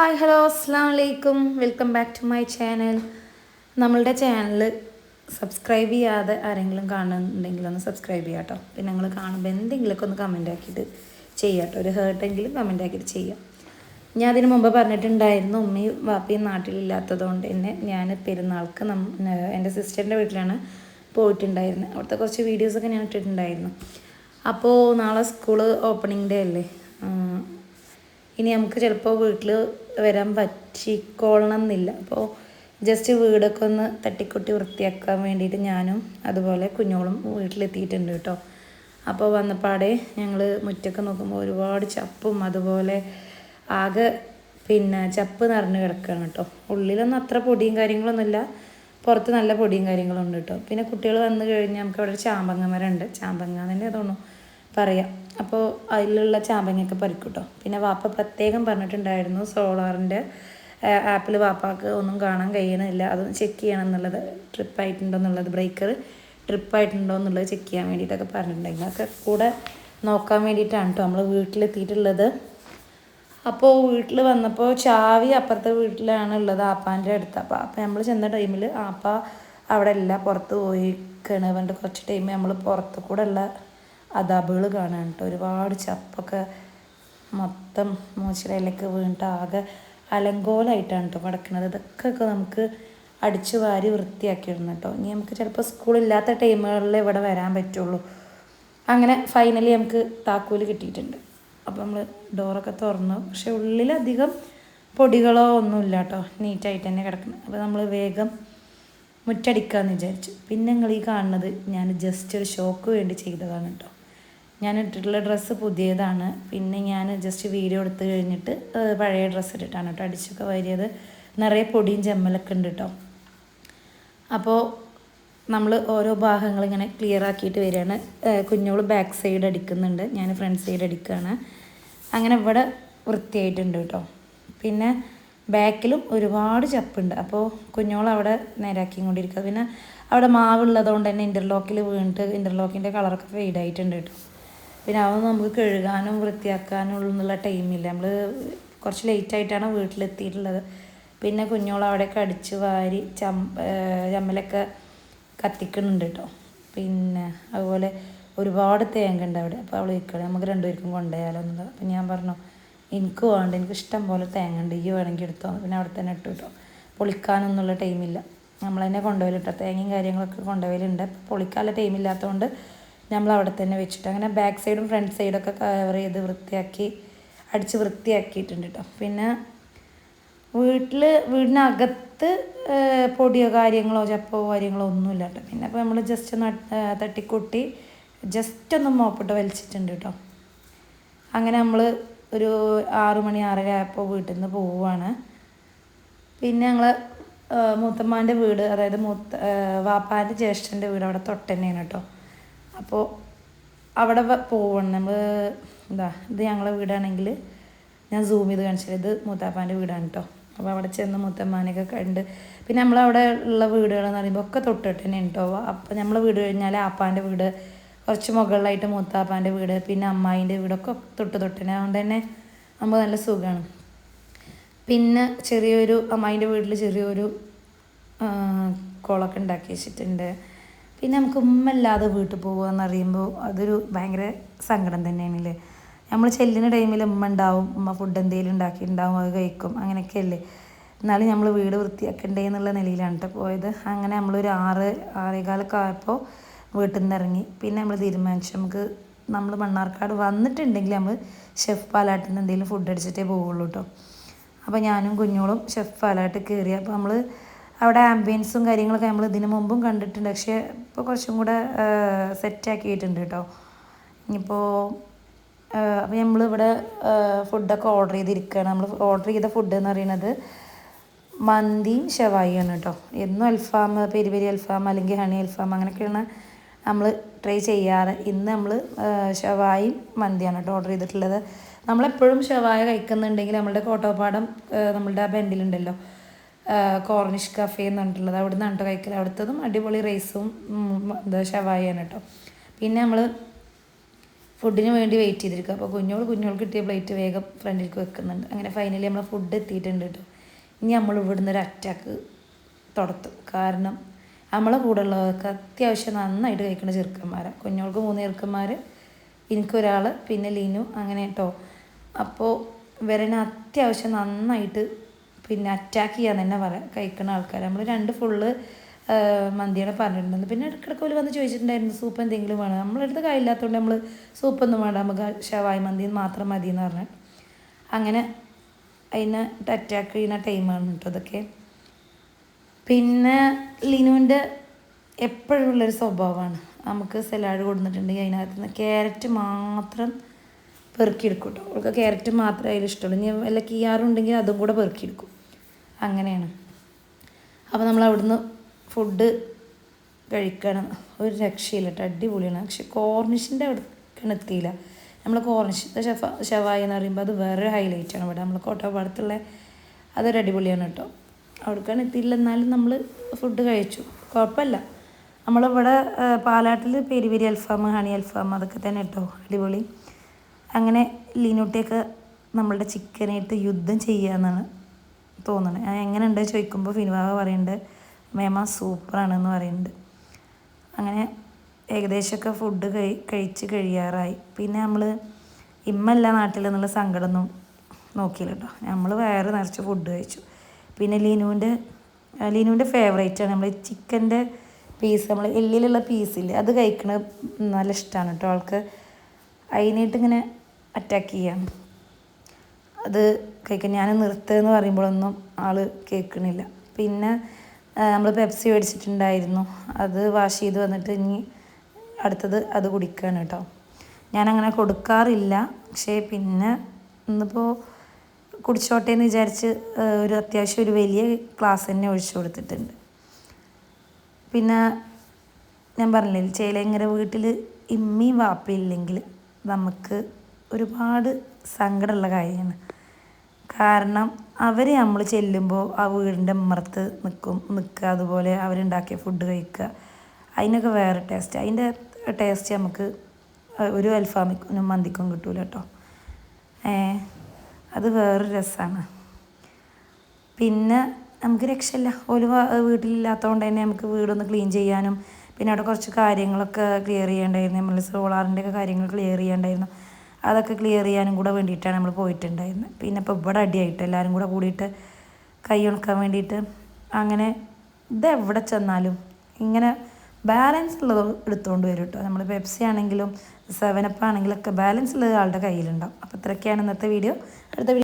Hi hello അസ്സാം വലൈക്കും welcome back to my channel. നമ്മളുടെ ചാനൽ സബ്സ്ക്രൈബ് ചെയ്യാതെ ആരെങ്കിലും കാണുന്നുണ്ടെങ്കിൽ ഒന്ന് സബ്സ്ക്രൈബ് ചെയ്യാം കേട്ടോ. പിന്നെ നിങ്ങൾ കാണുമ്പോൾ എന്തെങ്കിലുമൊക്കെ ഒന്ന് കമൻ്റ് ആക്കിയിട്ട് ചെയ്യാം കേട്ടോ. ഒരു ഹേർട്ടെങ്കിലും കമൻ്റ് ആക്കിയിട്ട് ചെയ്യാം. ഞാൻ അതിന് മുമ്പ് പറഞ്ഞിട്ടുണ്ടായിരുന്നു, ഉമ്മയും വാപ്പയും നാട്ടിലില്ലാത്തതുകൊണ്ട് തന്നെ ഞാൻ പെരുന്നാൾക്ക് എൻ്റെ സിസ്റ്ററിൻ്റെ വീട്ടിലാണ് പോയിട്ടുണ്ടായിരുന്നത്. അവിടുത്തെ കുറച്ച് വീഡിയോസൊക്കെ ഞാൻ ഇട്ടിട്ടുണ്ടായിരുന്നു. അപ്പോൾ നാളെ സ്കൂള് ഓപ്പണിംഗ് ഡേ അല്ലേ. ഇനി നമുക്ക് ചിലപ്പോൾ വീട്ടിൽ വരാൻ പറ്റിക്കോളണം എന്നില്ല. അപ്പോൾ ജസ്റ്റ് വീടൊക്കെ ഒന്ന് തട്ടിക്കൊട്ടി വൃത്തിയാക്കാൻ വേണ്ടിയിട്ട് ഞാനും അതുപോലെ കുഞ്ഞോളും വീട്ടിലെത്തിയിട്ടുണ്ട് കേട്ടോ. അപ്പോൾ വന്നപ്പാടെ ഞങ്ങൾ മുറ്റൊക്കെ നോക്കുമ്പോൾ ഒരുപാട് ചപ്പും അതുപോലെ ആകെ ചപ്പ് നിറഞ്ഞ് കിടക്കുകയാണ് കേട്ടോ. ഉള്ളിലൊന്നും അത്ര പൊടിയും കാര്യങ്ങളൊന്നുമില്ല, പുറത്ത് നല്ല പൊടിയും കാര്യങ്ങളുണ്ട് കേട്ടോ. പിന്നെ കുട്ടികൾ വന്നു കഴിഞ്ഞാൽ നമുക്ക് അവിടെ ഒരു ചാമ്പങ്ങ മരം ഉണ്ട്, ചാമ്പങ്ങ തന്നെ തോന്നുന്നു പറയാം. അപ്പോൾ അതിലുള്ള ചാമ്പങ്ങയൊക്കെ പറിക്കും കേട്ടോ. പിന്നെ വാപ്പ പ്രത്യേകം പറഞ്ഞിട്ടുണ്ടായിരുന്നു സോളാറിൻ്റെ ആപ്പിൽ വാപ്പാക്ക് ഒന്നും കാണാൻ കഴിയണില്ല, അതൊന്ന് ചെക്ക് ചെയ്യണം എന്നുള്ളത്, ട്രിപ്പായിട്ടുണ്ടോ എന്നുള്ളത്, ബ്രേക്കർ ട്രിപ്പായിട്ടുണ്ടോ എന്നുള്ളത് ചെക്ക് ചെയ്യാൻ വേണ്ടിയിട്ടൊക്കെ പറഞ്ഞിട്ടുണ്ടായിരുന്നു. അതൊക്കെ കൂടെ നോക്കാൻ വേണ്ടിയിട്ടാണ് കേട്ടോ നമ്മൾ വീട്ടിലെത്തിയിട്ടുള്ളത്. അപ്പോൾ വീട്ടിൽ വന്നപ്പോൾ ചാവി അപ്പുറത്തെ വീട്ടിലാണ് ഉള്ളത്, ആപ്പാൻ്റെ അടുത്ത്. അപ്പോൾ നമ്മൾ ചെന്ന ടൈമിൽ ആപ്പ അവിടെ അല്ല, പുറത്ത് പോയിക്കാണ്. പറഞ്ഞിട്ട് കുറച്ച് ടൈം നമ്മൾ പുറത്ത് കൂടെ ഉള്ള അതാബുകൾ കാണാൻ കേട്ടോ. ഒരുപാട് ചപ്പൊക്കെ മൊത്തം മൂച്ചിലയിലേക്ക് വീണിട്ട് ആകെ അലങ്കോലമായിട്ടാണ് കേട്ടോ കിടക്കുന്നത്. ഇതൊക്കെ നമുക്ക് അടിച്ചു വാരി വൃത്തിയാക്കിയിടണം കേട്ടോ. ഇനി നമുക്ക് ചിലപ്പോൾ സ്കൂളില്ലാത്ത ടൈമുകളിൽ ഇവിടെ വരാൻ പറ്റുള്ളൂ. അങ്ങനെ ഫൈനലി നമുക്ക് താക്കോല് കിട്ടിയിട്ടുണ്ട്. അപ്പോൾ നമ്മൾ ഡോറൊക്കെ തുറന്നു. പക്ഷെ ഉള്ളിലധികം പൊടികളോ ഒന്നുമില്ല കേട്ടോ, നീറ്റായിട്ട് തന്നെ കിടക്കണം. അപ്പോൾ നമ്മൾ വേഗം മുറ്റടിക്കാമെന്ന് വിചാരിച്ചു. പിന്നെ നിങ്ങൾ ഈ കാണുന്നത് ഞാൻ ജസ്റ്റ് ഒരു ഷോക്ക് വേണ്ടി ചെയ്തതാണ് കേട്ടോ. ഞാൻ ഇട്ടിട്ടുള്ള ഡ്രസ്സ് പുതിയതാണ്. പിന്നെ ഞാൻ ജസ്റ്റ് വീഡിയോ എടുത്ത് കഴിഞ്ഞിട്ട് പഴയ ഡ്രസ്സ് ഇട്ടിട്ടാണ് കേട്ടോ അടിച്ചൊക്കെ വാരിയത്. നിറയെ പൊടിയും ചെമ്മലൊക്കെ ഉണ്ട് കേട്ടോ. അപ്പോൾ നമ്മൾ ഓരോ ഭാഗങ്ങൾ ഇങ്ങനെ ക്ലിയർ ആക്കിയിട്ട് വരികയാണ്. കുഞ്ഞോള് ബാക്ക് സൈഡ് അടിക്കുന്നുണ്ട്, ഞാൻ ഫ്രണ്ട് സൈഡ് അടിക്കുകയാണ്. അങ്ങനെ ഇവിടെ വൃത്തിയായിട്ടുണ്ട് കേട്ടോ. പിന്നെ ബാക്കിലും ഒരുപാട് ചപ്പുണ്ട്. അപ്പോൾ കുഞ്ഞോൾ അവിടെ നേരാക്കിക്കൊണ്ടിരിക്കുക. പിന്നെ അവിടെ മാവുള്ളതുകൊണ്ട് തന്നെ ഇൻ്റർലോക്കിൽ വീണിട്ട് ഇൻ്റർലോക്കിൻ്റെ കളറൊക്കെ ഫെയ്ഡായിട്ടുണ്ട് കേട്ടോ. പിന്നെ അതൊന്നും നമുക്ക് കഴുകാനും വൃത്തിയാക്കാനും എന്നുള്ള ടൈമില്ല. നമ്മൾ കുറച്ച് ലേറ്റായിട്ടാണ് വീട്ടിലെത്തിയിട്ടുള്ളത്. പിന്നെ കുഞ്ഞോൾ അവിടെയൊക്കെ അടിച്ച് വാരി ചമ്മലൊക്കെ കത്തിക്കുന്നുണ്ട് കേട്ടോ. പിന്നെ അതുപോലെ ഒരുപാട് തേങ്ങ ഉണ്ട് അവിടെ. അപ്പോൾ അവൾ ചോദിക്കണം നമുക്ക് രണ്ടുപേർക്കും കൊണ്ടുപോയാലോ എന്നുള്ളത്. അപ്പം ഞാൻ പറഞ്ഞു എനിക്ക് വേണ്ട, എനിക്ക് ഇഷ്ടം പോലെ തേങ്ങ ഉണ്ട്, ഈ വേണമെങ്കിൽ എടുത്തോ. പിന്നെ അവിടെ തന്നെ ഇട്ടു കേട്ടോ. പൊളിക്കാനൊന്നുള്ള ടൈമില്ല, നമ്മൾ തന്നെ കൊണ്ടുപോയിട്ടോ. തേങ്ങയും കാര്യങ്ങളൊക്കെ കൊണ്ടുപോയിലുണ്ട്. പൊളിക്കാനുള്ള ടൈമില്ലാത്തതുകൊണ്ട് നമ്മൾ അവിടെ തന്നെ വെച്ചിട്ട് അങ്ങനെ ബാക്ക് സൈഡും ഫ്രണ്ട് സൈഡൊക്കെ കവർ ചെയ്ത് വൃത്തിയാക്കി അടിച്ച് വൃത്തിയാക്കിയിട്ടുണ്ട് കേട്ടോ. പിന്നെ വീടിനകത്ത് പൊടിയോ കാര്യങ്ങളോ ചപ്പോ കാര്യങ്ങളോ ഒന്നുമില്ല കേട്ടോ. പിന്നെ അപ്പോൾ നമ്മൾ ജസ്റ്റ് ഒന്ന് തട്ടിക്കൂട്ടി ജസ്റ്റ് ഒന്ന് മോപ്പിട്ട് വലിച്ചിട്ടുണ്ട് കേട്ടോ. അങ്ങനെ നമ്മൾ ഒരു 6 മണി 6:30 ആയപ്പോൾ വീട്ടിൽ നിന്ന് പോവുകയാണ്. പിന്നെ ഞങ്ങൾ മൂത്തമ്മാൻ്റെ വീട്, അതായത് വാപ്പാൻ്റെ ജ്യേഷ്ഠൻ്റെ വീട് അവിടെ തൊട്ട് തന്നെയാണ് കേട്ടോ. അപ്പോൾ അവിടെ പോവണം നമ്മൾ. ഇത് ഞങ്ങളെ വീടാണെങ്കിൽ ഞാൻ സൂം ചെയ്ത് കാണിച്ചത്, ഇത് മൂത്താപ്പാൻ്റെ വീടാണ് കേട്ടോ. അപ്പോൾ അവിടെ ചെന്ന് മൂത്തമ്മാനെയൊക്കെ കണ്ട് പിന്നെ നമ്മളവിടെ ഉള്ള വീടുകളെന്ന് പറയുമ്പോൾ ഒക്കെ തൊട്ടിട്ട് തന്നെയാണ് കേട്ടോ. അപ്പോൾ നമ്മളെ വീട് കഴിഞ്ഞാൽ ആപ്പാൻ്റെ വീട്, കുറച്ച് മുകളിലായിട്ട് മൂത്താപ്പാൻ്റെ വീട്, പിന്നെ അമ്മായിൻ്റെ വീടൊക്കെ തൊട്ട് തന്നെ. അതുകൊണ്ട് തന്നെ നമുക്ക് നല്ല സുഖമാണ്. പിന്നെ ചെറിയൊരു അമ്മായിൻ്റെ വീട്ടിൽ ചെറിയൊരു കുളമൊക്കെ ഉണ്ടാക്കി വെച്ചിട്ടുണ്ട്. പിന്നെ നമുക്ക് ഉമ്മല്ലാതെ വീട്ടിൽ പോകുക എന്ന് പറയുമ്പോൾ അതൊരു ഭയങ്കര സങ്കടം തന്നെയാണല്ലേ. നമ്മൾ ചെല്ലുന്ന ടൈമിൽ ഉമ്മ ഉണ്ടാവും, ഉമ്മ ഫുഡ് എന്തെങ്കിലും ഉണ്ടാക്കിയിട്ടുണ്ടാവും, അത് കഴിക്കും, അങ്ങനെയൊക്കെ അല്ലേ. എന്നാലും നമ്മൾ വീട് വൃത്തിയാക്കണ്ടേ എന്നുള്ള നിലയിലാണ് കേട്ടോ പോയത്. അങ്ങനെ നമ്മളൊരു 6-6:15 ആയപ്പോൾ വീട്ടിൽ നിന്ന് ഇറങ്ങി. പിന്നെ നമ്മൾ തീരുമാനിച്ചു നമ്മൾ മണ്ണാർക്കാട് വന്നിട്ടുണ്ടെങ്കിൽ നമ്മൾ ഷെഫ് പാലാട്ടിൽ നിന്ന് എന്തെങ്കിലും ഫുഡ് അടിച്ചിട്ടേ പോവുള്ളൂ കേട്ടോ. അപ്പോൾ ഞാനും കുഞ്ഞോളും ഷെഫ് പാലാട്ട് കയറി. അപ്പോൾ നമ്മൾ അവിടെ ആംബിയൻസും കാര്യങ്ങളൊക്കെ നമ്മൾ ഇതിനു മുമ്പും കണ്ടിട്ടുണ്ട്, പക്ഷേ ഇപ്പോൾ കുറച്ചും കൂടെ സെറ്റാക്കിയിട്ടുണ്ട് കേട്ടോ. ഇനിയിപ്പോൾ അപ്പോൾ നമ്മളിവിടെ ഫുഡൊക്കെ ഓർഡർ ചെയ്തിരിക്കുകയാണ്. നമ്മൾ ഓർഡർ ചെയ്ത ഫുഡ് എന്ന് പറയുന്നത് മന്തിയും ഷവായിയാണ് കേട്ടോ. എന്നും അൽഫാം, പെരി പെരി അൽഫാം അല്ലെങ്കിൽ ഹണി അൽഫാം അങ്ങനെയൊക്കെയാണ് നമ്മൾ ട്രൈ ചെയ്യാറ്. ഇന്ന് നമ്മൾ ഷവായും മന്തിയാണ് കേട്ടോ ഓർഡർ ചെയ്തിട്ടുള്ളത്. നമ്മളെപ്പോഴും ഷവായ കഴിക്കുന്നുണ്ടെങ്കിൽ നമ്മളുടെ കോട്ടോപ്പാടം നമ്മളുടെ ആ ബെൻഡിലുണ്ടല്ലോ കോർണിഷ് കഫേ എന്ന് പറഞ്ഞിട്ടുള്ളത്, അവിടെ നിന്നാണ് കേട്ടോ കഴിക്കൽ. അവിടുത്തതും അടിപൊളി റൈസും ഷവായാണ് കേട്ടോ. പിന്നെ നമ്മൾ ഫുഡിന് വേണ്ടി വെയിറ്റ് ചെയ്തിരിക്കുക. അപ്പോൾ കുഞ്ഞോൾക്ക് കിട്ടിയ പ്ലേറ്റ് വേഗം ഫ്രണ്ടിലേക്ക് വെക്കുന്നുണ്ട്. അങ്ങനെ ഫൈനലി നമ്മൾ ഫുഡ് എത്തിയിട്ടുണ്ട് കേട്ടോ. ഇനി നമ്മൾ ഇവിടുന്ന് ഒരു അറ്റാക്ക് തുടത്തും. കാരണം നമ്മളെ കൂടെ ഉള്ളവർക്ക് അത്യാവശ്യം നന്നായിട്ട് കഴിക്കുന്ന ചെറുക്കന്മാരാണ്. കുഞ്ഞോൾക്ക് 3 ചെറുക്കന്മാർ, എനിക്കൊരാൾ, പിന്നെ ലീനു, അങ്ങനെ കേട്ടോ. അപ്പോൾ ഇവരനെ അത്യാവശ്യം നന്നായിട്ട് പിന്നെ അറ്റാക്ക് ചെയ്യാൻ തന്നെ പറയാം കഴിക്കുന്ന ആൾക്കാർ. നമ്മൾ 2 ഫുള്ള് മന്തിയാണ് പറഞ്ഞിട്ടുണ്ടെന്ന്. പിന്നെ ഇടയ്ക്കിടയ്ക്ക് ഒരു വന്ന് ചോദിച്ചിട്ടുണ്ടായിരുന്നു സൂപ്പ് എന്തെങ്കിലും വേണം. നമ്മളടുത്ത് കയ്യില്ലാത്തതുകൊണ്ട് നമ്മൾ സൂപ്പൊന്നും വേണ്ട, നമുക്ക് ഷവായി മന്തി മാത്രം മതി എന്ന് പറഞ്ഞു. അങ്ങനെ അതിന് അറ്റാക്ക് ചെയ്യുന്ന ടൈമാണ് കേട്ടോ ഇതൊക്കെ. പിന്നെ ലിനുവിൻ്റെ എപ്പോഴും ഉള്ളൊരു സ്വഭാവമാണ്, നമുക്ക് സലാഡ് കൊടുത്തിട്ടുണ്ടെങ്കിൽ അതിനകത്ത് നിന്ന് ക്യാരറ്റ് മാത്രം പെറുക്കിയെടുക്കും കേട്ടോ. അവൾക്ക് ക്യാരറ്റ് മാത്രമേ അതിൽ ഇഷ്ടമുള്ളൂ. ഇനി വല്ല കിയാറുണ്ടെങ്കിൽ അതും കൂടെ പെറുക്കിയെടുക്കും. അങ്ങനെയാണ്. അപ്പോൾ നമ്മൾ അവിടുന്ന് ഫുഡ് കഴിക്കണം. ഒരു രക്ഷയില്ല കേട്ടോ, അടിപൊളിയാണ്. പക്ഷെ കോർണിഷിൻ്റെ അവിടെ എത്തിയില്ല. നമ്മൾ കോർണിഷിൻ്റെ ഷവായി എന്ന് പറയുമ്പോൾ അത് വേറൊരു ഹൈലൈറ്റാണ് ഇവിടെ. നമ്മൾ കോട്ടപ്പാടത്തുള്ള അതൊരു അടിപൊളിയാണ് കേട്ടോ. അവിടേക്കാണ് എത്തിയില്ല, എന്നാലും നമ്മൾ ഫുഡ് കഴിച്ചു, കുഴപ്പമില്ല. നമ്മളിവിടെ പാലാട്ടിൽ പെരി പെരി അൽഫാം, ഹണി അൽഫാം അതൊക്കെ തന്നെ കേട്ടോ, അടിപൊളി. അങ്ങനെ ലീനൂട്ടിയൊക്കെ നമ്മളുടെ ചിക്കനായിട്ട് യുദ്ധം ചെയ്യാമെന്നാണ് തോന്നുന്നത്. എങ്ങനെ ഉണ്ട് ചോദിക്കുമ്പോൾ ഫിനുവാവ പറയുന്നുണ്ട് മേമ സൂപ്പറാണെന്ന് പറയുന്നുണ്ട്. അങ്ങനെ ഏകദേശമൊക്കെ ഫുഡ് കഴിച്ച് കഴിയാറായി. പിന്നെ നമ്മൾ ഇമ്മല്ല നാട്ടിൽ എന്നുള്ള സങ്കടമൊന്നും നോക്കിയില്ല കേട്ടോ. നമ്മൾ വയറ് നിറച്ച് ഫുഡ് കഴിച്ചു. പിന്നെ ലീനുവിൻ്റെ ഫേവറേറ്റാണ് നമ്മൾ ചിക്കൻ്റെ പീസ്, നമ്മൾ എല്ലിലുള്ള പീസില്ലേ അത് കഴിക്കണത് നല്ല ഇഷ്ടമാണ് കേട്ടോ ആൾക്ക്. അതിനായിട്ടിങ്ങനെ അറ്റാക്ക് ചെയ്യാം, അത് കഴിക്കാൻ. ഞാൻ നിർത്തുകയെന്ന് പറയുമ്പോഴൊന്നും ആൾ കേൾക്കണില്ല. പിന്നെ നമ്മൾ പെപ്സി മേടിച്ചിട്ടുണ്ടായിരുന്നു, അത് വാഷ് ചെയ്ത് വന്നിട്ട് ഇനി അടുത്തത് അത് കുടിക്കുകയാണ് കേട്ടോ. ഞാനങ്ങനെ കൊടുക്കാറില്ല, പക്ഷേ പിന്നെ ഇന്നിപ്പോൾ കുടിച്ചോട്ടെ എന്ന് വിചാരിച്ച് ഒരു അത്യാവശ്യം ഒരു വലിയ ഗ്ലാസ് തന്നെ ഒഴിച്ചു കൊടുത്തിട്ടുണ്ട്. പിന്നെ ഞാൻ പറഞ്ഞില്ലേ, ചേലങ്കര വീട്ടിൽ ഇമ്മയും വാപ്പയും ഇല്ലെങ്കിൽ നമുക്ക് ഒരുപാട് സങ്കടമുള്ള കാര്യമാണ്. കാരണം അവർ നമ്മൾ ചെല്ലുമ്പോൾ ആ വീടിൻ്റെ ഉമ്മറത്ത് നിൽക്കുക, അതുപോലെ അവരുണ്ടാക്കിയ ഫുഡ് കഴിക്കുക, അതിനൊക്കെ വേറെ ടേസ്റ്റ്. അതിൻ്റെ ടേസ്റ്റ് നമുക്ക് ഒരു അൽഫാമിനും മന്തിക്കും കിട്ടൂല കേട്ടോ. അത് വേറൊരു രസമാണ്. പിന്നെ നമുക്ക് രക്ഷയില്ല, ഒരു വീട്ടിലില്ലാത്തതുകൊണ്ട് തന്നെ നമുക്ക് വീടൊന്ന് ക്ലീൻ ചെയ്യാനും പിന്നെ അവിടെ കുറച്ച് കാര്യങ്ങളൊക്കെ ക്ലിയർ ചെയ്യേണ്ടായിരുന്നു. നമ്മൾ സോളാറിൻ്റെയൊക്കെ കാര്യങ്ങൾ ക്ലിയർ ചെയ്യേണ്ടായിരുന്നു. അതൊക്കെ ക്ലിയർ ചെയ്യാനും കൂടെ വേണ്ടിയിട്ടാണ് നമ്മൾ പോയിട്ടുണ്ടായിരുന്നത്. പിന്നെ ഇപ്പോൾ ഇവിടെ അടിയായിട്ട് എല്ലാവരും കൂടെ കൂടിയിട്ട് കൈ ഉണക്കാൻ വേണ്ടിയിട്ട്. അങ്ങനെ ഇതെവിടെ ചെന്നാലും ഇങ്ങനെ ബാലൻസ് ഉള്ളത് എടുത്തുകൊണ്ട് വരും കേട്ടോ. നമ്മൾ പെപ്സി ആണെങ്കിലും 7up ആണെങ്കിലൊക്കെ ബാലൻസ് ഉള്ളത് ആളുടെ കയ്യിലുണ്ടാവും. അപ്പോൾ ഇത്രയൊക്കെയാണ് ഇന്നത്തെ വീഡിയോ. അടുത്ത